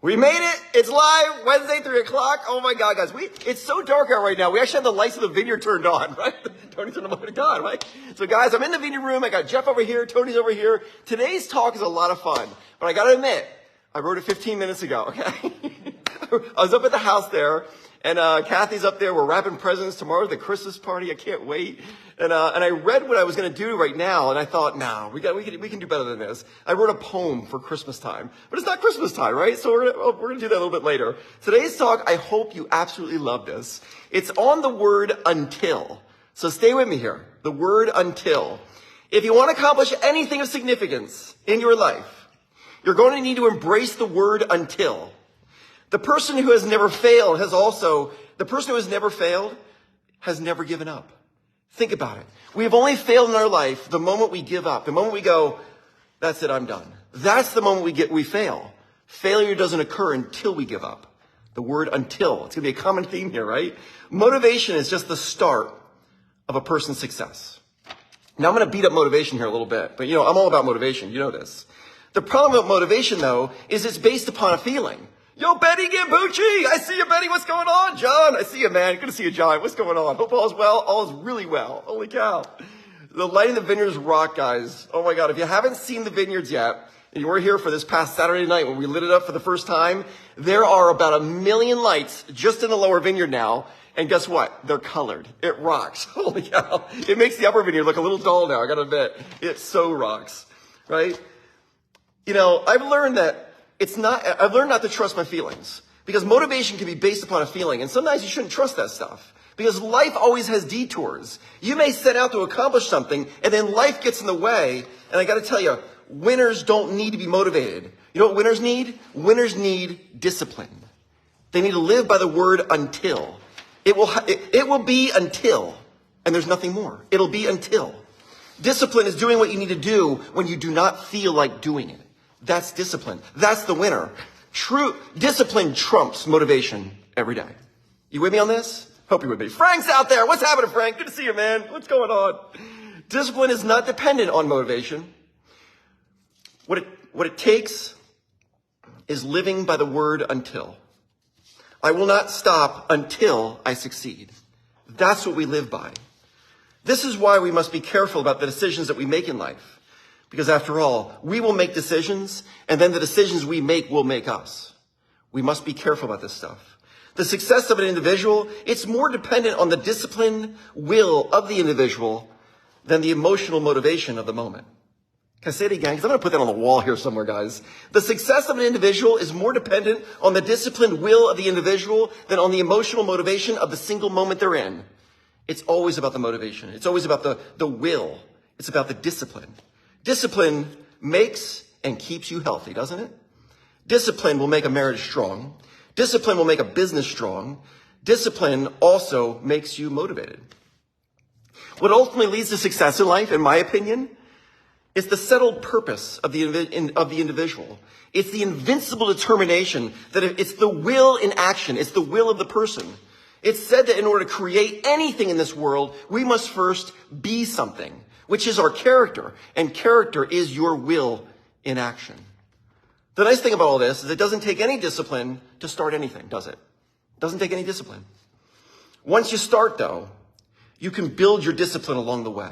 We made it. It's live. Wednesday, 3 o'clock. Oh my God, guys. It's so dark out right now. We actually have the lights of the vineyard turned on, right? Tony's turned them on, right? So guys, I'm in the vineyard room. I got Jeff over here. Tony's over here. Today's talk is a lot of fun, but I got to admit, I wrote it 15 minutes ago, okay? I was up at the house there, and Kathy's up there. We're wrapping presents. Tomorrow's the Christmas party. I can't wait. And I read what I was going to do right now, and I thought, no, we can do better than this. I wrote a poem for Christmas time, but it's not Christmas time, right? So we're going to do that a little bit later. Today's talk, I hope you absolutely love this. It's on the word until. So stay with me here. The word until. If you want to accomplish anything of significance in your life, you're going to need to embrace the word until. The person who has never failed has never given up. Think about it. We've only failed in our life the moment we give up, the moment we go, that's it, I'm done. That's the moment we fail. Failure doesn't occur until we give up. The word until. It's going to be a common theme here, right? Motivation is just the start of a person's success. Now I'm going to beat up motivation here a little bit, but I'm all about motivation. You know this. The problem with motivation, though, is it's based upon a feeling. Yo, Betty Gambucci! I see you, Betty. What's going on? John, I see you, man. Good to see you, John. What's going on? Hope all is well. All is really well. Holy cow. The Lighting the Vineyards rock, guys. Oh my God. If you haven't seen the vineyards yet, and you were here for this past Saturday night when we lit it up for the first time, there are about 1 million lights just in the lower vineyard now. And guess what? They're colored. It rocks. Holy cow. It makes the upper vineyard look a little dull now, I gotta admit. It so rocks, right? I've learned not to trust my feelings, because motivation can be based upon a feeling, and sometimes you shouldn't trust that stuff, because life always has detours. You may set out to accomplish something, and then life gets in the way, and I gotta tell you, winners don't need to be motivated. You know what winners need? Winners need discipline. They need to live by the word until. It will be until, and there's nothing more. It'll be until. Discipline is doing what you need to do when you do not feel like doing it. That's discipline. That's the winner. True discipline trumps motivation every day. You with me on this? Hope you're with me. Frank's out there. What's happening, Frank? Good to see you, man. What's going on? Discipline is not dependent on motivation. What it takes is living by the word until. I will not stop until I succeed. That's what we live by. This is why we must be careful about the decisions that we make in life. Because after all, we will make decisions, and then the decisions we make will make us. We must be careful about this stuff. The success of an individual, it's more dependent on the disciplined will of the individual than the emotional motivation of the moment. Can I say it again? Because I'm going to put that on the wall here somewhere, guys. The success of an individual is more dependent on the disciplined will of the individual than on the emotional motivation of the single moment they're in. It's always about the motivation. It's always about the will. It's about the discipline. Discipline makes and keeps you healthy, doesn't it? Discipline will make a marriage strong. Discipline will make a business strong. Discipline also makes you motivated. What ultimately leads to success in life, in my opinion, is the settled purpose of the individual. It's the invincible determination that it's the will in action. It's the will of the person. It's said that in order to create anything in this world, we must first be something, which is our character, and character is your will in action. The nice thing about all this is it doesn't take any discipline to start anything, does it? It doesn't take any discipline. Once you start, though, you can build your discipline along the way.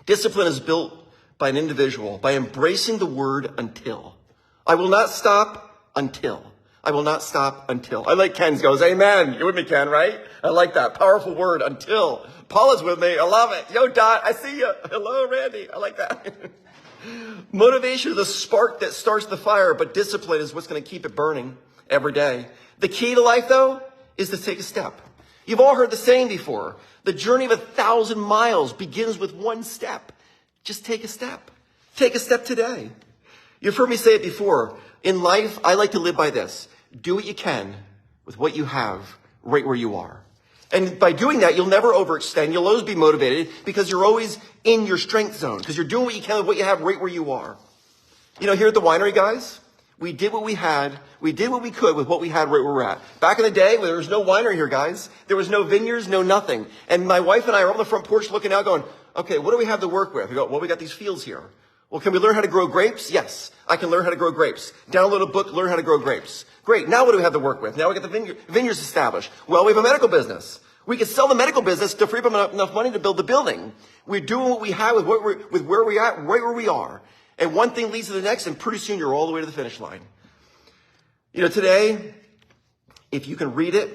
Discipline is built by an individual by embracing the word until. I will not stop until. I will not stop until. I like Ken's goes, amen. You're with me, Ken, right? I like that powerful word, until. Paula's with me. I love it. Yo, Dot, I see you. Hello, Randy. I like that. Motivation is the spark that starts the fire, but discipline is what's going to keep it burning every day. The key to life, though, is to take a step. You've all heard the saying before. The journey of 1,000 miles begins with one step. Just take a step. Take a step today. You've heard me say it before. In life, I like to live by this. Do what you can with what you have right where you are. And by doing that, you'll never overextend. You'll always be motivated because you're always in your strength zone, because you're doing what you can with what you have right where you are. Here at the winery, guys, we did what we had. We did what we could with what we had right where we're at. Back in the day, there was no winery here, guys. There was no vineyards, no nothing. And my wife and I are on the front porch looking out going, okay, what do we have to work with? We go, well, we got these fields here. Well, can we learn how to grow grapes? Yes. I can learn how to grow grapes. Download a book, learn how to grow grapes. Great. Now what do we have to work with? Now we got the vineyards established. Well, we have a medical business. We can sell the medical business to free up enough money to build the building. We're doing what we have with where we are, right where we are. And one thing leads to the next, and pretty soon you're all the way to the finish line. You know, today, if you can read it,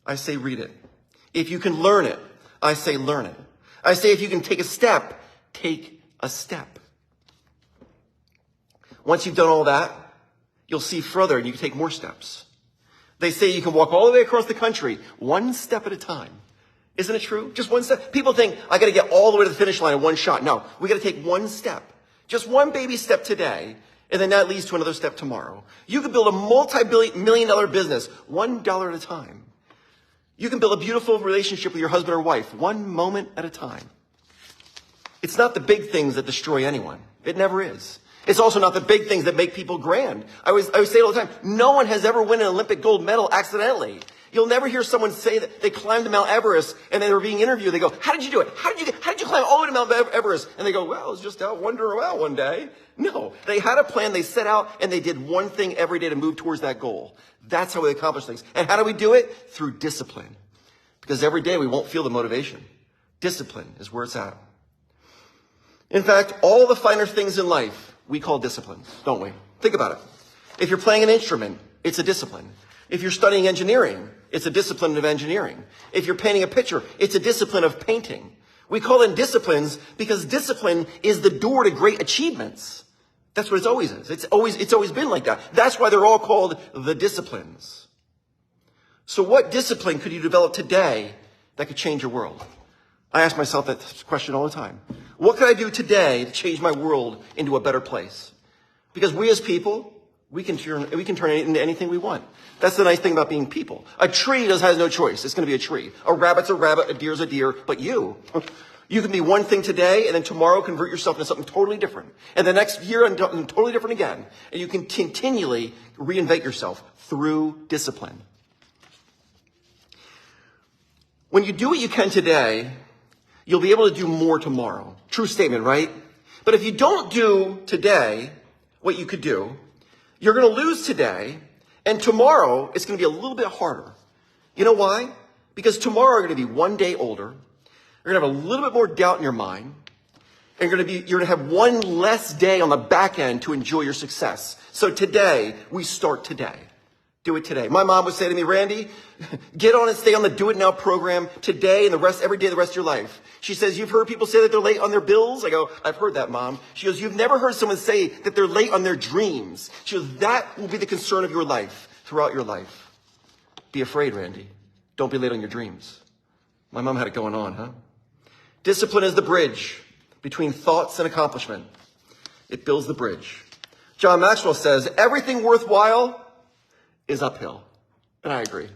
I say read it. If you can learn it, I say learn it. I say if you can take a step, take a step. Once you've done all that, you'll see further and you can take more steps. They say you can walk all the way across the country, one step at a time. Isn't it true? Just one step. People think, I got to get all the way to the finish line in one shot. No, we got to take one step. Just one baby step today, and then that leads to another step tomorrow. You can build a multi-million-dollar business, $1 at a time. You can build a beautiful relationship with your husband or wife, one moment at a time. It's not the big things that destroy anyone. It never is. It's also not the big things that make people grand. I always say it all the time. No one has ever won an Olympic gold medal accidentally. You'll never hear someone say that they climbed to Mount Everest and they were being interviewed. They go, how did you do it? How did you climb all the way to Mount Everest? And they go, well, I was just out wandering around one day. No, they had a plan. They set out and they did one thing every day to move towards that goal. That's how we accomplish things. And how do we do it? Through discipline. Because every day we won't feel the motivation. Discipline is where it's at. In fact, all the finer things in life we call disciplines, don't we? Think about it. If you're playing an instrument, it's a discipline. If you're studying engineering, it's a discipline of engineering. If you're painting a picture, it's a discipline of painting. We call them disciplines because discipline is the door to great achievements. That's what it always is. It's always been like that. That's why they're all called the disciplines. So what discipline could you develop today that could change your world? I ask myself that question all the time. What could I do today to change my world into a better place? Because we as people, we can turn it into anything we want. That's the nice thing about being people. A tree has no choice. It's going to be a tree. A rabbit's a rabbit, a deer's a deer, but you can be one thing today and then tomorrow convert yourself into something totally different. And the next year and totally different again. And you can continually reinvent yourself through discipline. When you do what you can today, you'll be able to do more tomorrow. True statement, right? But if you don't do today what you could do, you're going to lose today, and tomorrow it's going to be a little bit harder. You know why? Because tomorrow you're going to be one day older. You're going to have a little bit more doubt in your mind. And you're going to have one less day on the back end to enjoy your success. So today, we start today. Do it today. My mom would say to me, Randy, get on and stay on the Do It Now program today and every day of the rest of your life. She says, you've heard people say that they're late on their bills? I go, I've heard that, Mom. She goes, you've never heard someone say that they're late on their dreams. She goes, that will be the concern of your life throughout your life. Be afraid, Randy. Don't be late on your dreams. My mom had it going on, huh? Discipline is the bridge between thoughts and accomplishment. It builds the bridge. John Maxwell says, everything worthwhile is uphill. And I agree.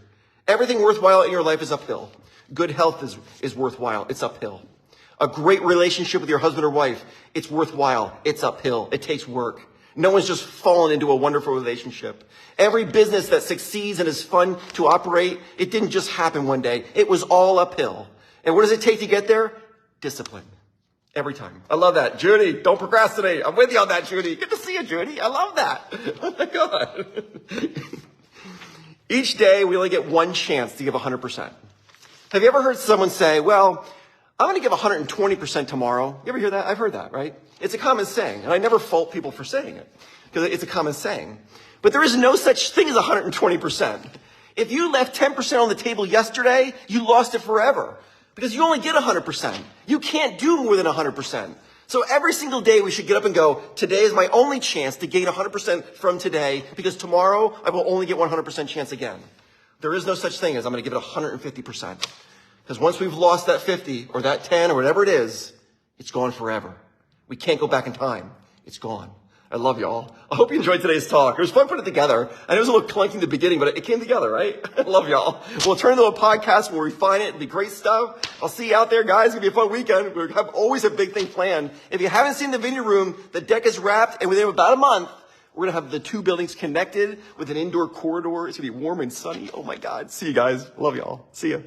Everything worthwhile in your life is uphill. Good health is worthwhile. It's uphill. A great relationship with your husband or wife, it's worthwhile. It's uphill. It takes work. No one's just fallen into a wonderful relationship. Every business that succeeds and is fun to operate, it didn't just happen one day. It was all uphill. And what does it take to get there? Discipline. Every time. I love that. Judy, don't procrastinate. I'm with you on that, Judy. Good to see you, Judy. I love that. Oh my God. Each day, we only get one chance to give 100%. Have you ever heard someone say, well, I'm going to give 120% tomorrow? You ever hear that? I've heard that, right? It's a common saying, and I never fault people for saying it, because it's a common saying. But there is no such thing as 120%. If you left 10% on the table yesterday, you lost it forever, because you only get 100%. You can't do more than 100%. So every single day we should get up and go, today is my only chance to gain 100% from today, because tomorrow I will only get 100% chance again. There is no such thing as I'm going to give it 150%. Because once we've lost that 50 or that 10 or whatever it is, it's gone forever. We can't go back in time. It's gone. I love y'all. I hope you enjoyed today's talk. It was fun putting it together. I know it was a little clunky in the beginning, but it came together, right? I love y'all. We'll turn it into a podcast. We'll refine it. It'll be great stuff. I'll see you out there, guys. It's going to be a fun weekend. We have always a big thing planned. If you haven't seen the Vineyard Room, the deck is wrapped, and within about a month, we're going to have the two buildings connected with an indoor corridor. It's going to be warm and sunny. Oh, my God. See you guys. Love y'all. See ya.